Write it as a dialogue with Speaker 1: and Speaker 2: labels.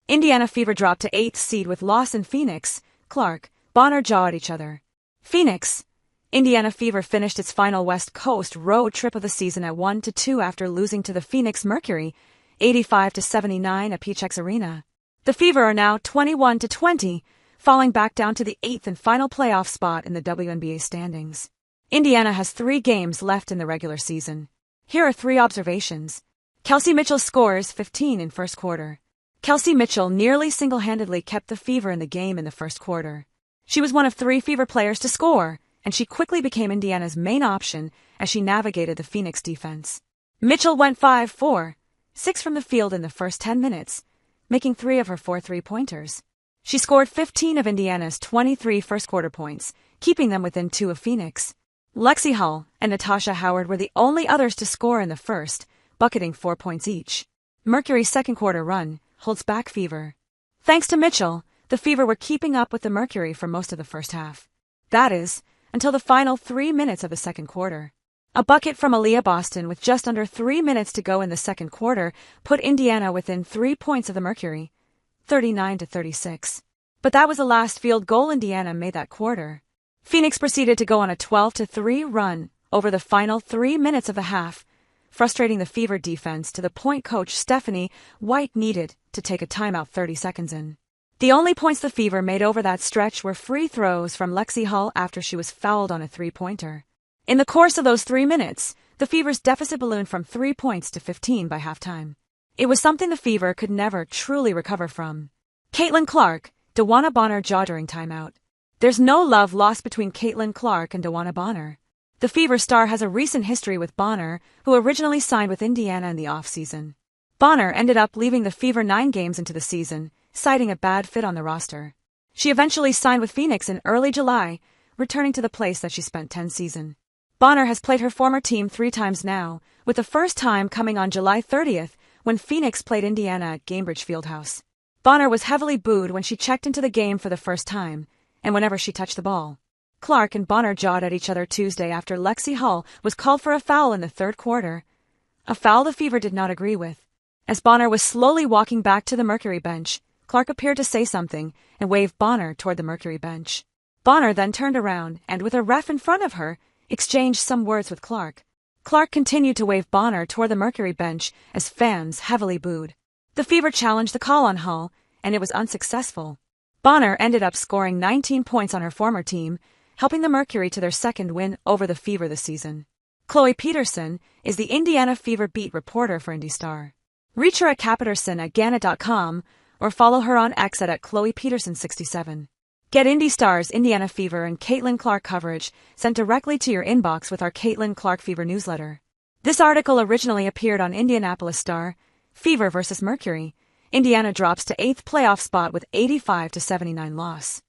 Speaker 1: Indiana Fever dropped to 8th seed with loss in Phoenix. Clark, Bonner jawed each other. Phoenix. Indiana Fever finished its final West Coast road trip of the season at 1-2 after losing to the Phoenix Mercury, 85-79 at Peachex Arena. The Fever are now 21-20, falling back down to the 8th and final playoff spot in the WNBA standings. Indiana has 3 games left in the regular season. Here are 3 observations. Kelsey Mitchell scores 15 in first quarter. Kelsey Mitchell nearly single-handedly kept the Fever in the game in the first quarter. She was one of 3 Fever players to score, and she quickly became Indiana's main option as she navigated the Phoenix defense. Mitchell went 5-4, 6 from the field in the first 10 minutes, making 3 of her 4 three-pointers. She scored 15 of Indiana's 23 first-quarter points, keeping them within 2 of Phoenix. Lexi Hull and Natasha Howard were the only others to score in the first, bucketing 4 points each. Mercury's second-quarter run holds back Fever. Thanks to Mitchell, the Fever were keeping up with the Mercury for most of the first half. That is, until the final 3 minutes of the second quarter. A bucket from Aaliyah Boston with just under 3 minutes to go in the second quarter put Indiana within 3 points of the Mercury, 39-36. But that was the last field goal Indiana made that quarter. Phoenix proceeded to go on a 12-3 run over the final 3 minutes of the half, frustrating the Fever defense to the point coach Stephanie White needed to take a timeout 30 seconds in. The only points the Fever made over that stretch were free throws from Lexi Hull after she was fouled on a 3-pointer. In the course of those 3 minutes, the Fever's deficit ballooned from 3 points to 15 by halftime. It was something the Fever could never truly recover from. Caitlin Clark, DeWanna Bonner jaw during timeout. There's no love lost between Caitlin Clark and DeWanna Bonner. The Fever star has a recent history with Bonner, who originally signed with Indiana in the offseason. Bonner ended up leaving the Fever 9 games into the season, citing a bad fit on the roster. She eventually signed with Phoenix in early July, returning to the place that she spent 10 seasons. Bonner has played her former team 3 times now, with the first time coming on July 30th when Phoenix played Indiana at Gainbridge Fieldhouse. Bonner was heavily booed when she checked into the game for the first time, and whenever she touched the ball. Clark and Bonner jawed at each other Tuesday after Lexi Hull was called for a foul in the third quarter. A foul the Fever did not agree with. As Bonner was slowly walking back to the Mercury bench, Clark appeared to say something and waved Bonner toward the Mercury bench. Bonner then turned around and, with a ref in front of her, exchanged some words with Clark. Clark continued to wave Bonner toward the Mercury bench as fans heavily booed. The Fever challenged the call on Hull, and it was unsuccessful. Bonner ended up scoring 19 points on her former team, helping the Mercury to their second win over the Fever this season. Chloe Peterson is the Indiana Fever beat reporter for IndyStar. Reach her at capeterson@gannett.com or follow her on X at ChloePeterson67. Get IndyStar's Indiana Fever and Caitlin Clark coverage sent directly to your inbox with our Caitlin Clark Fever newsletter. This article originally appeared on Indianapolis Star. Fever vs. Mercury. Indiana drops to 8th playoff spot with 85-79 loss.